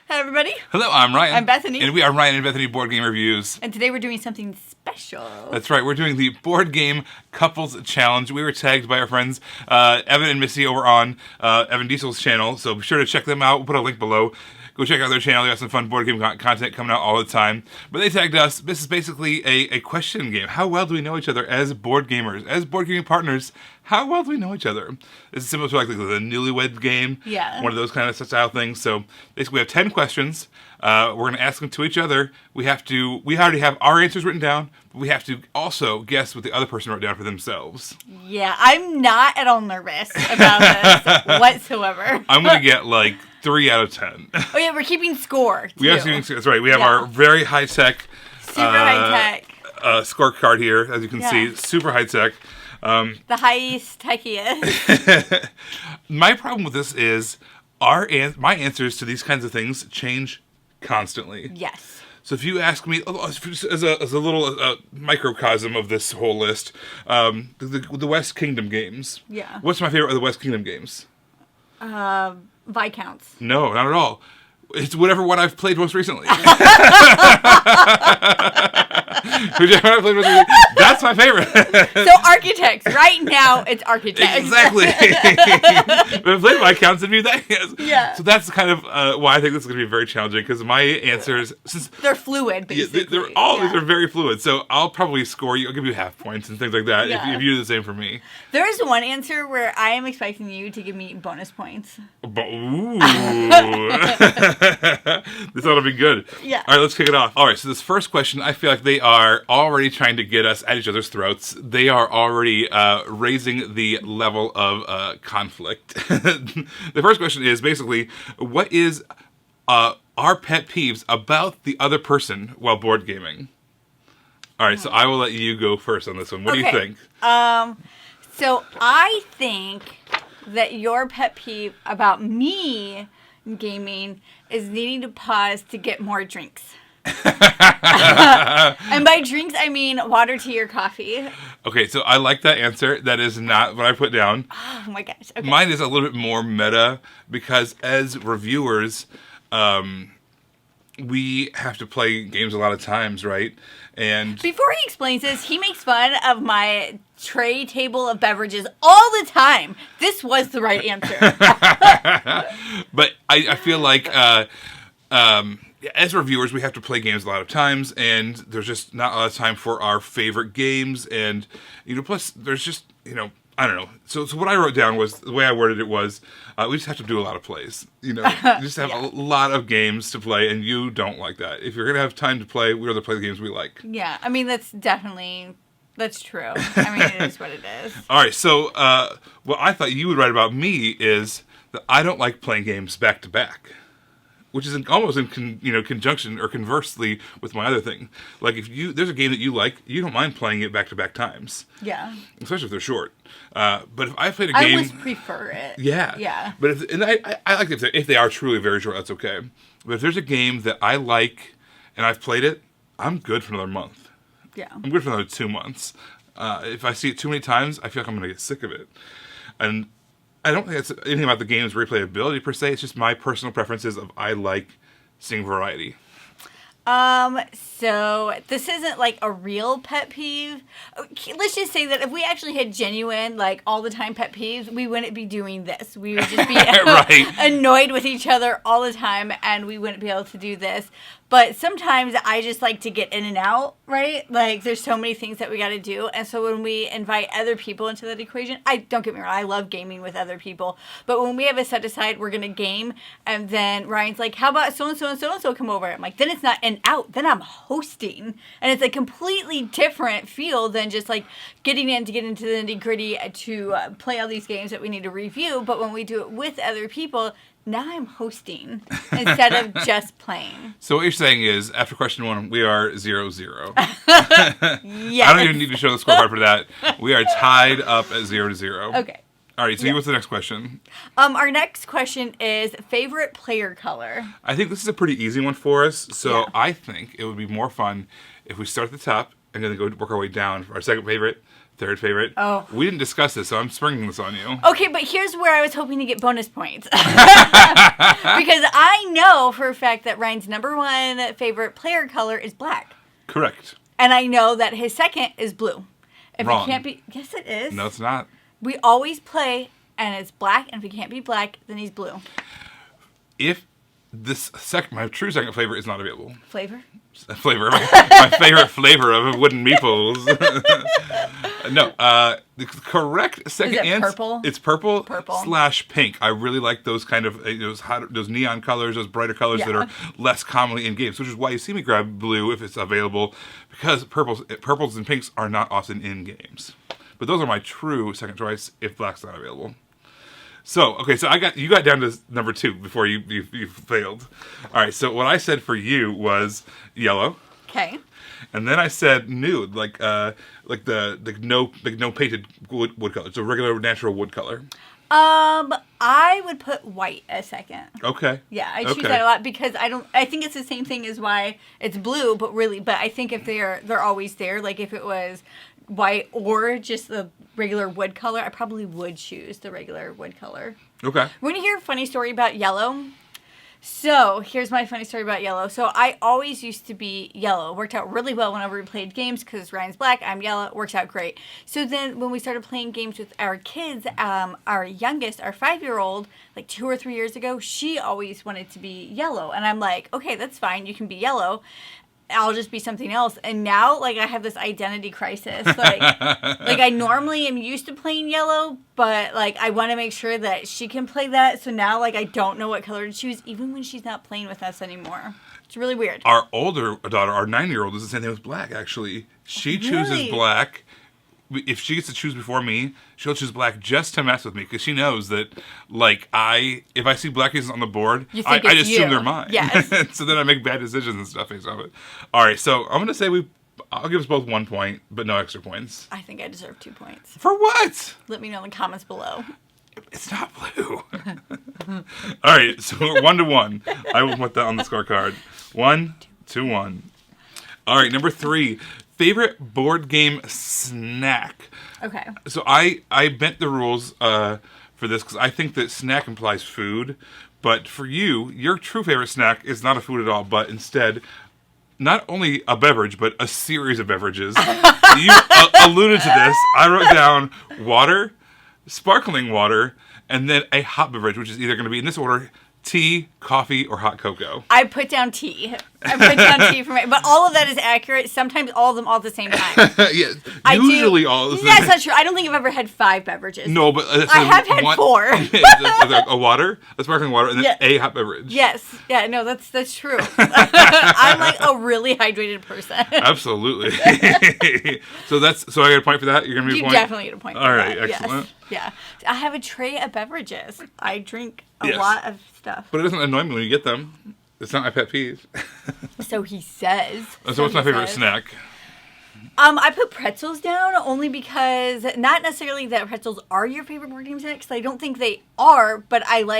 Hi, everybody. Hello, I'm Ryan. I'm Bethany. And we are Ryan and Bethany Board Game Reviews. And today we're doing something special. That's right. We're doing the Board Game Couples Challenge. We were tagged by our friends Evan and Missy over on Evan Diesel's channel, so be sure to check them out. We'll put a link below. Go check out their channel. They got some fun board game content coming out all the time. But they tagged us. This is basically a question game. How well do we know each other as board gamers? As board gaming partners, how well do we know each other? This is similar to like the Newlywed game. Yeah. One of those kind of style things. So basically we have 10 questions. We're going to ask them to each other. We already have our answers written down, but we have to also guess what the other person wrote down for themselves. Yeah, I'm not at all nervous about this whatsoever. I'm going to get like 3 out of 10. Oh yeah, we're keeping score, too. We are keeping score. That's right. We have our very high-tech... Super high-tech. Scorecard here, as you can see. Super high-tech. The highest techiest. My problem with this is my answers to these kinds of things change constantly. Yes. So if you ask me, as a little microcosm of this whole list, the West Kingdom games. Yeah. What's my favorite of the West Kingdom games? Viscounts. No, not at all. It's whatever one I've played most recently. That's my favorite. So Architects. Right now, it's Architects. Exactly. But I've played my counts of you that is. Yeah. So that's kind of why I think this is going to be very challenging, because my answers, since they're fluid, basically. They're very fluid. So I'll probably score you. I'll give you half points and things like that if you do the same for me. There is one answer where I am expecting you to give me bonus points. Ooh. This ought to be good. Yeah. All right, let's kick it off. All right, so this first question, I feel like they are already trying to get us at each other's throats. They are already raising the level of conflict. The first question is basically, what is our pet peeves about the other person while board gaming? All right, so I will let you go first on this one. What do you think? So I think that your pet peeve about me gaming is needing to pause to get more drinks. And by drinks, I mean water, tea, or coffee. Okay, so I like that answer. That is not what I put down. Oh my gosh. Okay. Mine is a little bit more meta, because as reviewers, we have to play games a lot of times, right? And before he explains this, he makes fun of my tray table of beverages all the time. This was the right answer. But I feel like as reviewers, we have to play games a lot of times, and there's just not a lot of time for our favorite games, and plus there's just I don't know. So what I wrote down was, the way I worded it was, we just have to do a lot of plays. You just have a lot of games to play, and you don't like that. If you're going to have time to play, we'd rather play the games we like. Yeah, I mean, that's true. I mean, it is what it is. All right, so what I thought you would write about me is that I don't like playing games back to back, which is almost in conjunction or conversely with my other thing. Like if there's a game that you like, you don't mind playing it back to back times. Yeah. Especially if they're short. But if I played a game, I always prefer it. Yeah. Yeah. But I like if they are truly very short, that's okay. But if there's a game that I like and I've played it, I'm good for another month. Yeah. I'm good for another 2 months. If I see it too many times, I feel like I'm going to get sick of it. And I don't think it's anything about the game's replayability per se. It's just my personal preferences of I like seeing variety. So this isn't like a real pet peeve. Let's just say that if we actually had genuine, like all the time pet peeves, we wouldn't be doing this. We would just be annoyed with each other all the time, and we wouldn't be able to do this. But sometimes I just like to get in and out, right? Like, there's so many things that we got to do. And so when we invite other people into that equation, don't get me wrong, I love gaming with other people. But when we have a set aside, we're going to game. And then Ryan's like, how about so-and-so and so-and-so come over? I'm like, then it's not an out. Then I'm hosting. And it's a completely different feel than just like get into the nitty-gritty to play all these games that we need to review. But when we do it with other people, now I'm hosting instead of just playing. So what you're saying is, after question 1, we are 0-0. Yes. I don't even need to show the scorecard for that. We are tied up at 0-0. Okay. All right, so what's the next question? Our next question is favorite player color. I think this is a pretty easy one for us. So I think it would be more fun if we start at the top and then go work our way down for our second favorite, third favorite. Oh. We didn't discuss this, so I'm springing this on you. Okay, but here's where I was hoping to get bonus points. Because I know know for a fact that Ryan's number one favorite player color is black. Correct. And I know that his second is blue. If Wrong. it can't be... Yes, it is. No, it's not. We always play, and it's black, and if he can't be black, then he's blue. If my true second flavor is not available. Flavor? My favorite flavor of wooden meeples. No, the correct second Is it answer. purple? It's purple / pink. I really like those kind of those neon colors, those brighter colors that are less commonly in games, which is why you see me grab blue if it's available, because purples and pinks are not often in games. But those are my true second choice if black's not available. So, okay, so you got down to number 2 before you failed. All right, so what I said for you was yellow. Okay. And then I said nude, like the no painted wood color. It's a regular natural wood color. I would put white as second. Okay. Yeah, I choose that a lot because I think it's the same thing as why it's blue, but I think if they're always there, like if it was white or just the regular wood color, I probably would choose the regular wood color. Okay. Want to hear a funny story about yellow? So, here's my funny story about yellow. So, I always used to be yellow. It worked out really well whenever we played games because Ryan's black, I'm yellow. It works out great. So, then when we started playing games with our kids, our youngest, our 5-year-old, like 2 or 3 years ago, she always wanted to be yellow. And I'm like, okay, that's fine. You can be yellow. I'll just be something else. And now, like, I have this identity crisis. Like I normally am used to playing yellow, but, like, I want to make sure that she can play that. So now, like, I don't know what color to choose, even when she's not playing with us anymore. It's really weird. Our older daughter, our 9-year-old, is the same thing as black, actually. She chooses black. If she gets to choose before me, she'll choose black just to mess with me because she knows that, like, if I see black pieces on the board, I assume they're mine. Yes. So then I make bad decisions and stuff based off it. All right, so I'm gonna say I'll give us both 1 point, but no extra points. I think I deserve 2 points. For what? Let me know in the comments below. It's not blue. All right, so we're 1-1. I will put that on the scorecard. 1-1. All right, number 3. Favorite board game snack. Okay. So I bent the rules for this because I think that snack implies food. But for you, your true favorite snack is not a food at all, but instead, not only a beverage, but a series of beverages. You alluded to this. I wrote down water, sparkling water, and then a hot beverage, which is either going to be in this order: tea, coffee, or hot cocoa. I put down tea. For me, but all of that is accurate. Sometimes all of them all at the same time. Yeah, usually all. That's not true. I don't think I've ever had 5 beverages. No, but I have had 4. A water, a sparkling water, and then a hot beverage. Yes, yeah, no, that's true. I'm like a really hydrated person. Absolutely. So I get a point for that. You're gonna be a point. You definitely get a point. All right, that. excellent. Yes. Yeah, I have a tray of beverages. I drink a lot of stuff. But it doesn't annoy me when you get them. It's not my pet peeve. So he says. So what's my favorite snack? I put pretzels down only because not necessarily that pretzels are your favorite board game snack, because I don't think they are, but I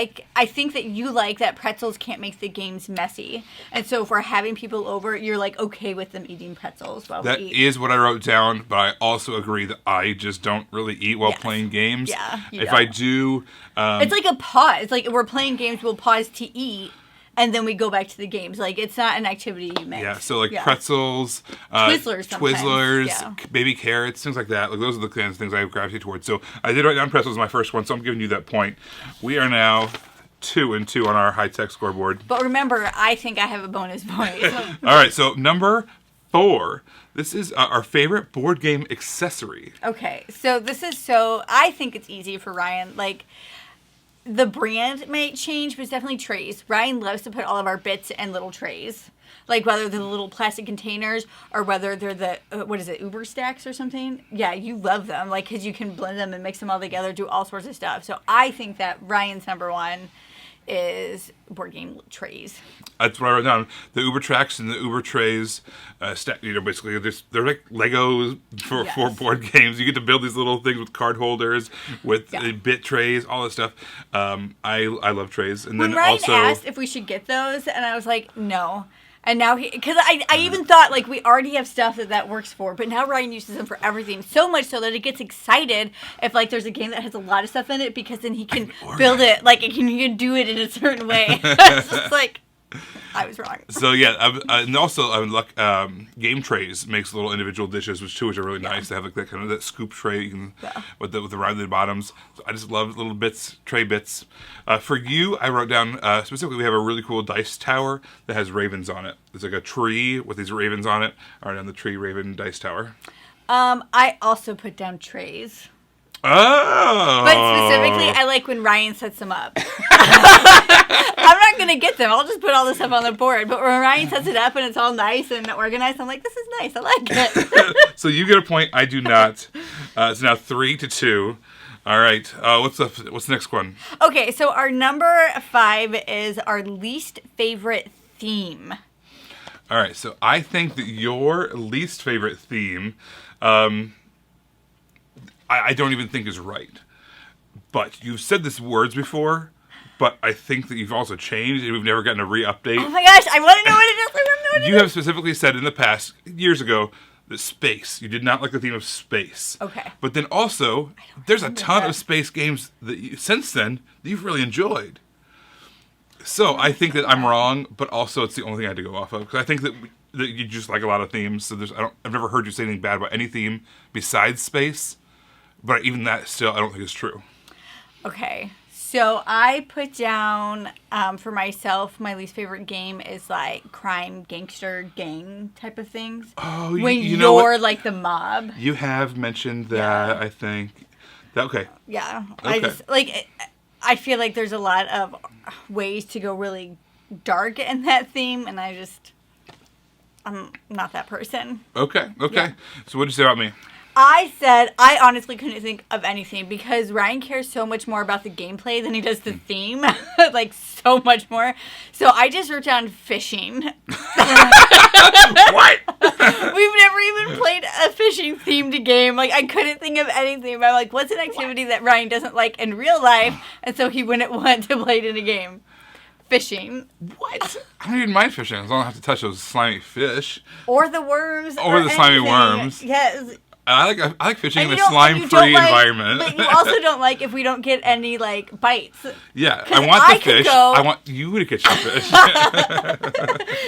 think that you like that pretzels can't make the games messy. And so if we're having people over, you're like okay with them eating pretzels while we eat. That is what I wrote down, but I also agree that I just don't really eat while playing games. Yeah. If I do... it's like a pause. Like we're playing games, we'll pause to eat. And then we go back to the games. Like, it's not an activity you make. Yeah, so, like, pretzels, Twizzlers, baby carrots, things like that. Like, those are the kinds of things I gravitate towards. So, I did write down pretzels as my first one, so I'm giving you that point. We are now 2-2 on our high-tech scoreboard. But remember, I think I have a bonus point. All right, so number 4. This is our favorite board game accessory. Okay, so I think it's easy for Ryan. Like... The brand might change, but it's definitely trays. Ryan loves to put all of our bits in little trays. Like, whether they're the little plastic containers or whether they're the, Uber stacks or something. Yeah, you love them, like, because you can blend them and mix them all together, do all sorts of stuff. So I think that Ryan's number 1 is board game trays. That's what I wrote down. The Uber tracks and the Uber trays, basically, they're like Legos for board games. You get to build these little things with card holders, with bit trays, all this stuff. I love trays. And when then Ryan asked if we should get those, and I was like, no. And now because I even thought, like, we already have stuff that works for, but now Ryan uses them for everything, so much so that it gets excited if, like, there's a game that has a lot of stuff in it, because then he can build it, like, he can do it in a certain way. It's just like, I was wrong. So yeah, and also Game Trays makes little individual dishes, which are really nice. They have like that kind of that scoop tray with the rounded bottoms. So I just love little tray bits. For you, I wrote down specifically we have a really cool dice tower that has ravens on it. It's like a tree with these ravens on it. Right on the tree, raven dice tower. I also put down trays. Oh. But specifically, I like when Ryan sets them up. I'm not going to get them. I'll just put all this stuff on the board. But when Ryan sets it up and it's all nice and organized, I'm like, this is nice. I like it. So you get a point. I do not. It's now 3-2. All right. What's the next one? Okay, so our number 5 is our least favorite theme. All right. So I think that your least favorite theme... I don't even think is right. But you've said this words before, but I think that you've also changed and we've never gotten a re-update. Oh my gosh, I want to know what it is. You have specifically said in the past, years ago, that space. You did not like the theme of space. Okay. But then also, there's a ton of space games that since then that you've really enjoyed. So I think that I'm wrong, but also it's the only thing I had to go off of. Because I think that you just like a lot of themes. So I've never heard you say anything bad about any theme besides space. But even that still, I don't think is true. Okay. So I put down, for myself, my least favorite game is like crime, gangster, gang type of things. Oh, when you know you're what? like the mob. You have mentioned that, I think. Okay. Yeah. Okay. I just, I feel like there's a lot of ways to go really dark in that theme, and I'm not that person. Okay. Yeah. So what did you say about me? I said I honestly couldn't think of anything because Ryan cares so much more about the gameplay than he does the theme. Like, so much more. So I just wrote down fishing. What? We've never even played a fishing themed game. Like, I couldn't think of anything. But I'm like, what's an activity that Ryan doesn't like in real life? And so he wouldn't want to play it in a game. Fishing. What? I don't even mind fishing as long as I have to touch those slimy fish. Or the worms. Or the slimy anything. worms. Yes. I like fishing in a you slime-free environment. But you also don't like if we don't get any, bites. Yeah, I want the fish. I want you to catch the fish.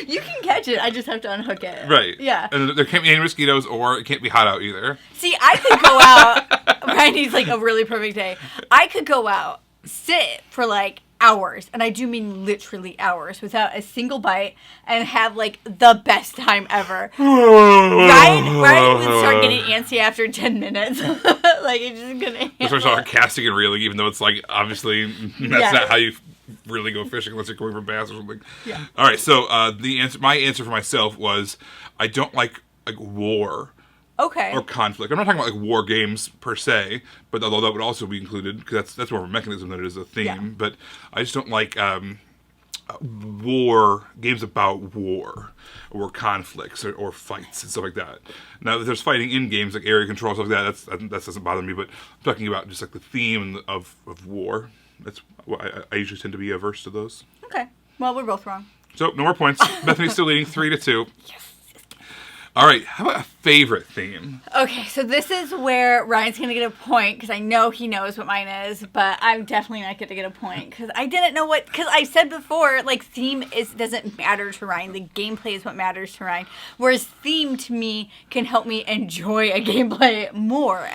You can catch it. I just have to unhook it. Right. Yeah. And there can't be any mosquitoes, or it can't be hot out either. See, I could go out. Ryan needs, a really perfect day. I could go out, sit for, hours, and I do mean literally hours, without a single bite, and have the best time ever. Ryan would start getting antsy after 10 minutes. He's just gonna. Just start casting and reeling, even though it's obviously that's not how you really go fishing unless you're going for bass or something. Yeah. All right. So my answer for myself was I don't like war. Okay. Or conflict. I'm not talking about war games per se, but although that would also be included because that's more of a mechanism than it is a theme. Yeah. But I just don't like war games about war or conflicts or fights and stuff like that. Now, if there's fighting in games like area control stuff like that doesn't bother me. But I'm talking about just the theme of war. That's why I usually tend to be averse to those. Okay. Well, we're both wrong. So no more points. Bethany's still leading 3-2. Yes. All right, how about a favorite theme? Okay, so this is where Ryan's going to get a point, because I know he knows what mine is, but I'm definitely not going to get a point, because I didn't know because I said before, theme doesn't matter to Ryan. The gameplay is what matters to Ryan, whereas theme, to me, can help me enjoy a gameplay more.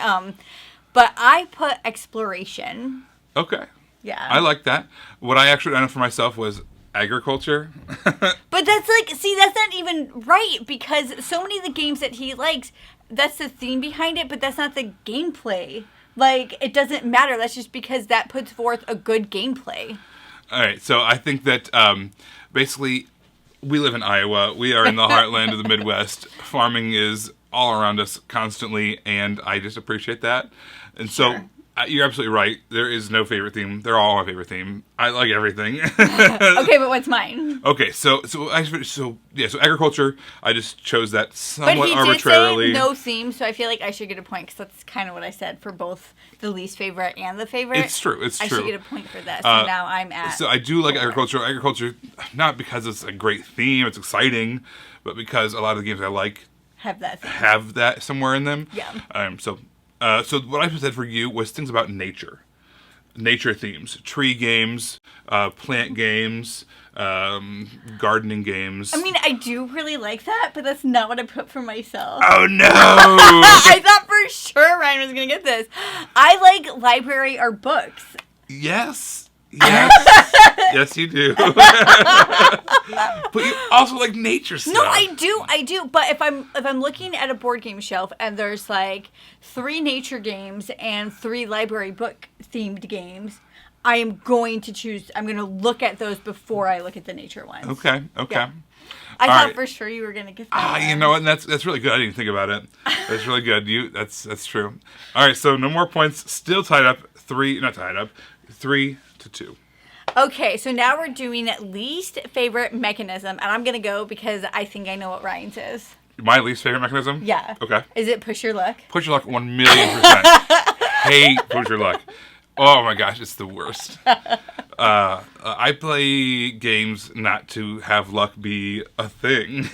But I put exploration. Okay. Yeah. I like that. What I actually done for myself was agriculture. But that's that's not even right, because so many of the games that he likes, that's the theme behind it, but that's not the gameplay. It doesn't matter. That's just because that puts forth a good gameplay. All right, so I think that basically we live in Iowa. We are in the heartland of the Midwest. Farming is all around us constantly, and I just appreciate that. And so you're absolutely right. There is no favorite theme. They're all my favorite theme. I like everything. Okay, but what's mine? Okay, so agriculture. I just chose that somewhat but he arbitrarily. Did say no theme, so I feel like I should get a point, because that's kind of what I said for both the least favorite and the favorite. It's true. I should get a point for that. So now I'm at. So I do like agriculture. Agriculture, not because it's a great theme, it's exciting, but because a lot of the games I like have that somewhere in them. Yeah. So what I said for you was things about nature. nature themes, tree games, plant games, gardening games. I mean, I do really like that, but that's not what I put for myself. Oh no! I thought for sure Ryan was going to get this. I like library or books. Yes. Yes. Yes, you do. But you also like nature stuff. No, I do. But if I'm looking at a board game shelf and there's like 3 nature games and 3 library book themed games, I am going to look at those before I look at the nature ones. Okay. Yeah. I thought for sure you were going to get that. You know what? That's really good. I didn't think about it. That's really good. That's true. All right, so no more points. Still tied up. 3-2. Okay, so now we're doing least favorite mechanism, and I'm going to go because I think I know what Ryan's is. My least favorite mechanism? Yeah. Okay. Is it push your luck? Push your luck 1,000,000%. Hate push your luck. Oh my gosh, it's the worst. I play games not to have luck be a thing.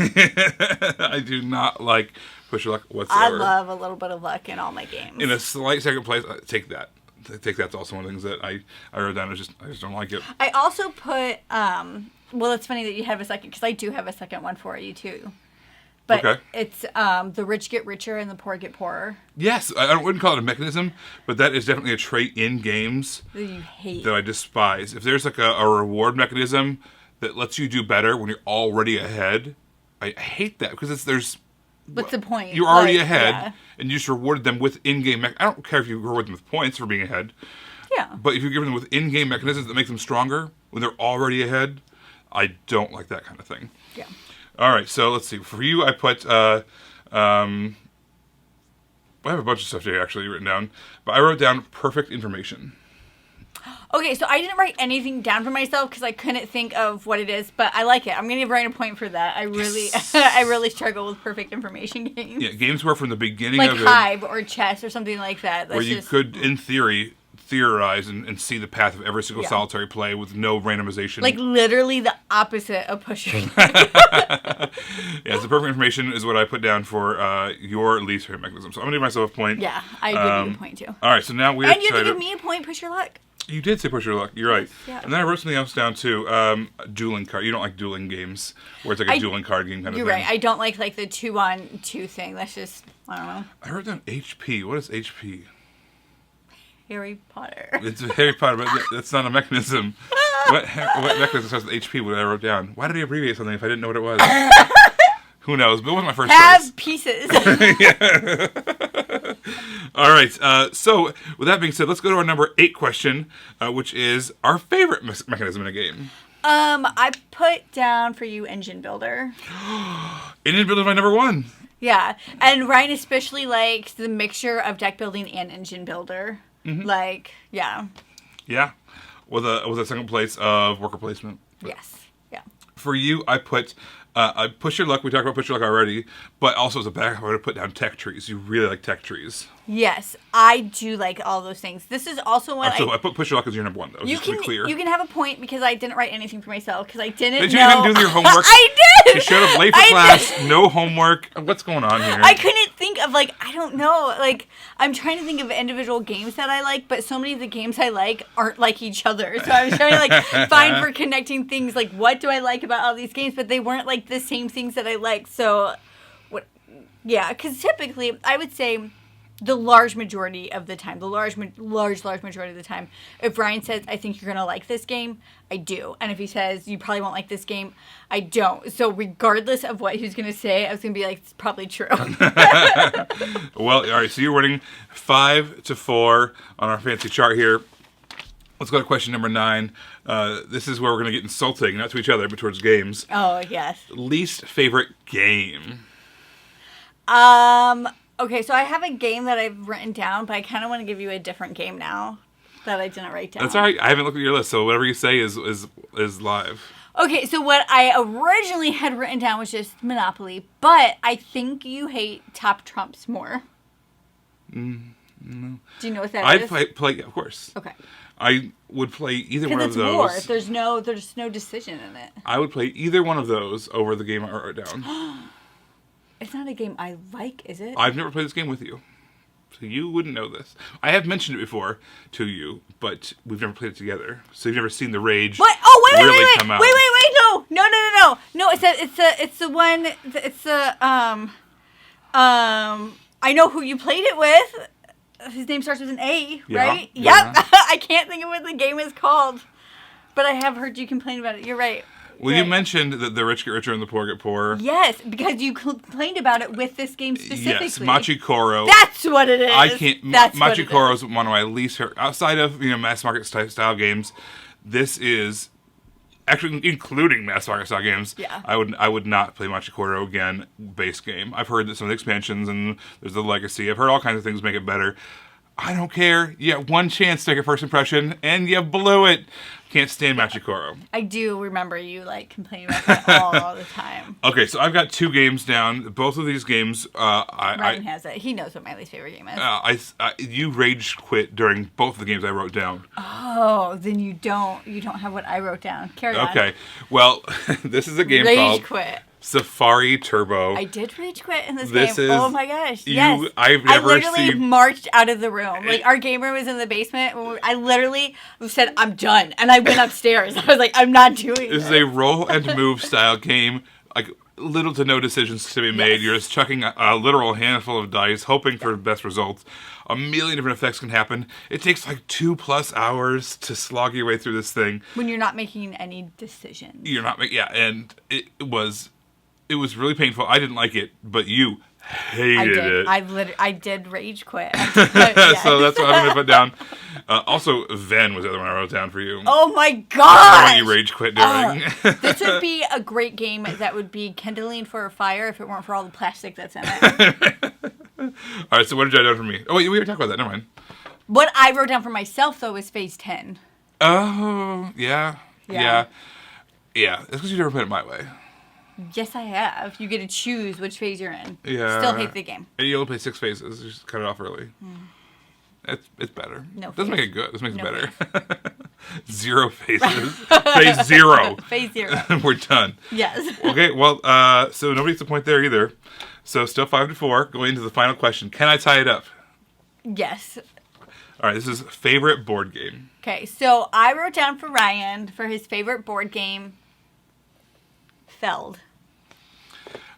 I do not like push your luck whatsoever. I love a little bit of luck in all my games. In a slight second place, take that. I think that's also one of the things that I wrote down. I just don't like it. I also put, well, it's funny that you have a second, because I do have a second one for you, too. But okay. It's the rich get richer and the poor get poorer. Yes, I wouldn't call it a mechanism, but that is definitely a trait in games that you hate. That I despise. If there's like a reward mechanism that lets you do better when you're already ahead, I hate that because What's the point? You're already ahead, and you just rewarded them with in-game. I don't care if you reward them with points for being ahead. Yeah. But if you're giving them with in-game mechanisms that make them stronger when they're already ahead, I don't like that kind of thing. Yeah. All right, so let's see. For you, I put. I have a bunch of stuff here actually written down, but I wrote down perfect information. Okay, so I didn't write anything down for myself because I couldn't think of what it is, but I like it. I'm going to give Ryan a point for that. I really struggle with perfect information games. Yeah, games where from the beginning like of Hive or chess or something like that. Where you could, in theory, theorize and see the path of every single solitary play with no randomization. Like literally the opposite of pushing. Yeah, so perfect information is what I put down for your least favorite mechanism. So I'm going to give myself a point. Yeah, I give you a point too. All right, so now we're And you have to give me a point, push your luck. You did say push your luck. You're right. Yeah. And then I wrote something else down too. Dueling card. You don't like dueling games, where it's like a dueling card game kind of thing. You're right. I don't like the 2-on-2 thing. That's just, I don't know. I wrote down HP. What is HP? Harry Potter. It's Harry Potter, but that's not a mechanism. What mechanism starts with HP? What I wrote down? Why did he abbreviate something if I didn't know what it was? Who knows? But it wasn't my first choice. Have pieces. Yeah. All right. So with that being said, let's go to our number 8 question, which is our favorite mechanism in a game. I put down for you Engine Builder. Engine Builder is my number 1. Yeah, and Ryan especially likes the mixture of deck building and Engine Builder. Mm-hmm. Like, yeah. Yeah, with a second place of worker placement. Yes. Yeah. For you, I put. Push your luck. We talked about push your luck already, but also as a backup, I would have put down tech trees. You really like tech trees. Yes, I do like all those things. This is also one I put push your luck as your number 1, though. Just to be clear. You can have a point because I didn't write anything for myself because I didn't. Did you even do your homework? I did. You showed up late for class. No homework. What's going on here? I couldn't think of I don't know. I'm trying to think of individual games that I like, but so many of the games I like aren't like each other. So I was trying to find for connecting things. What do I like about all these games? But they weren't the same things that I like. So, yeah, because typically I would say the large majority of the time, the large majority of the time, if Ryan says, I think you're going to like this game, I do. And if he says, you probably won't like this game, I don't. So regardless of what he's going to say, I was going to be it's probably true. Well, all right, so you're winning 5-4 on our fancy chart here. Let's go to question number 9. This is where we're going to get insulting, not to each other, but towards games. Oh, yes. Least favorite game? Okay, so I have a game that I've written down, but I kind of want to give you a different game now that I didn't write down. That's all right. I haven't looked at your list, so whatever you say is live. Okay, so what I originally had written down was just Monopoly, but I think you hate Top Trumps more. No. Do you know what that is? I play, of course. Okay. I would play either one of those. War. There's no decision in it. I would play either one of those over the game I wrote down. It's not a game I like, is it? I've never played this game with you. So you wouldn't know this. I have mentioned it before to you, but we've never played it together. So you've never seen the rage. What? Oh, wait, really wait. come out. Wait, no. It's the one. It's the I know who you played it with. His name starts with an A, right? Yeah. Yep. I can't think of what the game is called, but I have heard you complain about it. You're right. Well, you mentioned that the rich get richer and the poor get poorer. Yes, because you complained about it with this game specifically. Yes, Machi Koro. That's what it is. I can't. Machi Koro is is one of my least favorite. Outside of mass market style games, this is actually including mass market style games. Yeah. I would not play Machi Koro again. Base game. I've heard that some of the expansions and there's the legacy. I've heard all kinds of things make it better. I don't care. You have one chance to take a first impression, and you blew it. Can't stand Machi Koro. I do remember you complaining about that all the time. Okay, so I've got 2 games down. Both of these games, Ryan has it. He knows what my least favorite game is. You rage quit during both of the games I wrote down. Oh, then you don't have what I wrote down. Carry on. Okay, well, this is a game Rage called quit. Safari Turbo. I did rage quit in this This game. is- Oh my gosh! Yes, I've never I literally seen- marched out of the room. Our game room was in the basement. I literally said, "I'm done," and I went upstairs. I was like, "I'm not doing This is a roll and move style game. Like little to no decisions to be made. Yes. You're just chucking a literal handful of dice, hoping for the best results. A million different effects can happen. It takes 2+ hours to slog your way through this thing. When you're not making any decisions. You're not, and it was really painful. I didn't like it, but you hated it. I did rage quit. So that's what I'm going to put down. Also, Ven was the other one I wrote down for you. Oh my god! What you rage quit during. This would be a great game that would be kindling for a fire if it weren't for all the plastic that's in it. All right, so what did you write down for me? Oh, wait, we already talked about that. Never mind. What I wrote down for myself, though, was phase 10. Oh, yeah. Yeah. That's because you never played it my way. Yes, I have. You get to choose which phase you're in. Yeah. Still hate the game. And you only play 6 phases. You just cut it off early. It's better. No Doesn't phase. make it good. This makes No it better. 0 phases. Phase 0. Phase 0. We're done. Yes. Okay, well, so nobody gets a point there either. So still 5-4. Going into the final question. Can I tie it up? Yes. All right, this is favorite board game. Okay, so I wrote down for Ryan, for his favorite board game, Feld.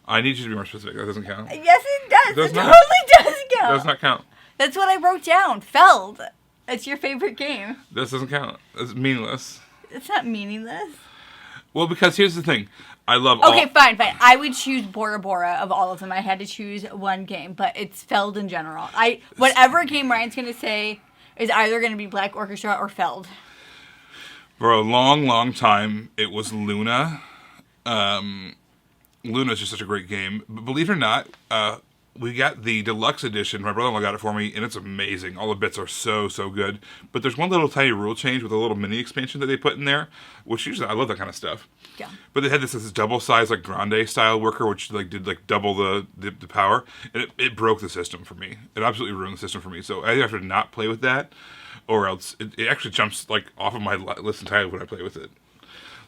I need you to be more specific. That doesn't count. Yes, it does. Does It not. totally does count. Does not count. That's what I wrote down. Feld. It's your favorite game. This doesn't count. It's meaningless. It's not meaningless. Well, because here's the thing. I love all... Okay, fine. I would choose Bora Bora of all of them. I had to choose one game, but it's Feld in general. Whatever game Ryan's going to say is either going to be Black Orchestra or Feld. For a long, long time, it was Luna. Luna's just such a great game. But believe it or not, we got the deluxe edition. My brother-in-law got it for me, and it's amazing. All the bits are so, so good. But there's one little tiny rule change with a little mini expansion that they put in there, which usually I love that kind of stuff. Yeah. But they had this double-sized, grande-style worker, which did double the power, and it broke the system for me. It absolutely ruined the system for me. So I either have to not play with that, or else it actually jumps off of my list entirely when I play with it.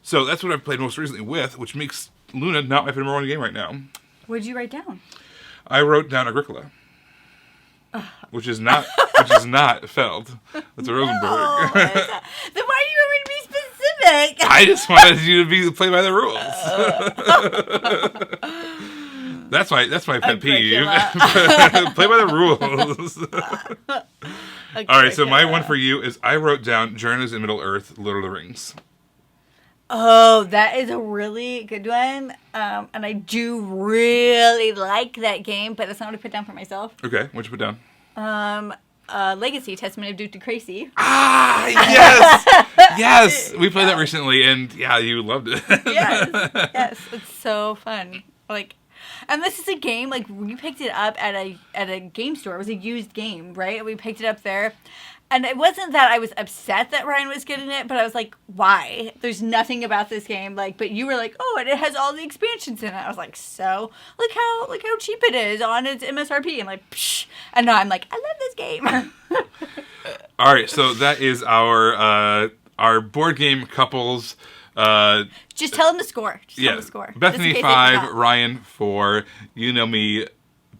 So that's what I've played most recently with, which makes Luna not my favorite one game right now. What did you write down? I wrote down Agricola, which is not Feld. That's a Rosenberg. Oh, then why do you want me to be specific? I just wanted you to play by the rules. That's my pet peeve. Play by the rules. All right, so my one for you is I wrote down Journeys in Middle-earth, Lord of the Rings. Oh, that is a really good one. And I do really like that game, but that's not what I put down for myself. Okay, what'd you put down? Legacy, Testament of Duke de Crazy. Ah, yes! Yes! We played that recently, and yeah, you loved it. Yes, it's so fun. And this is a game, we picked it up at a game store. It was a used game, right? We picked it up there. And it wasn't that I was upset that Ryan was getting it, but I was like, why? There's nothing about this game. But you were like, oh, and it has all the expansions in it. I was like, so? Look how cheap it is on its MSRP. I'm like, psh. And now I'm like, I love this game. All right, so that is our board game couples. Just tell them the score. Tell them the score. Bethany 5, Ryan 4. You know me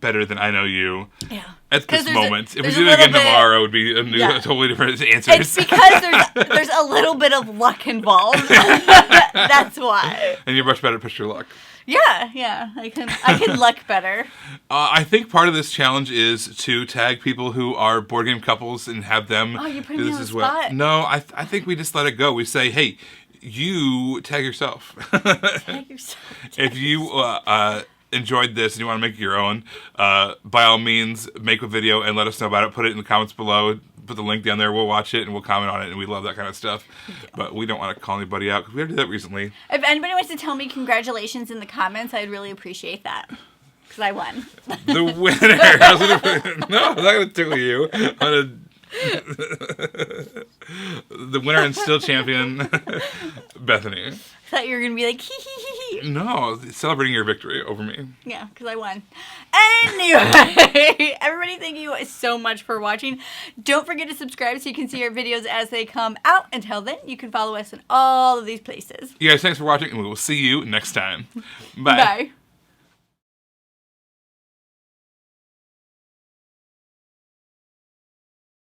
better than I know you. Yeah. At this moment. If we there's do it again tomorrow, it would be a totally different answer. It's because there's a little bit of luck involved. That's why. And you're much better at picture luck. Yeah. I can luck better. I think part of this challenge is to tag people who are board game couples and have them you're putting do me this on as the well. spot. No, I think we just let it go. We say, hey, you tag yourself. Tag yourself. If you enjoyed this and you want to make your own, by all means, make a video and let us know about it. Put it in the comments below. Put the link down there. We'll watch it and we'll comment on it, and we love that kind of stuff. But we don't want to call anybody out because we already did that recently. If anybody wants to tell me congratulations in the comments, I'd really appreciate that. Because I won. The winner. No, I'm not going to tickle you. The winner and still champion, Bethany. I thought you were going to be like, hee hee hee hee. No, celebrating your victory over me. Yeah, because I won. Anyway, everybody, thank you so much for watching. Don't forget to subscribe so you can see our videos as they come out. Until then, you can follow us in all of these places. You guys, thanks for watching, and we will see you next time. Bye. Bye.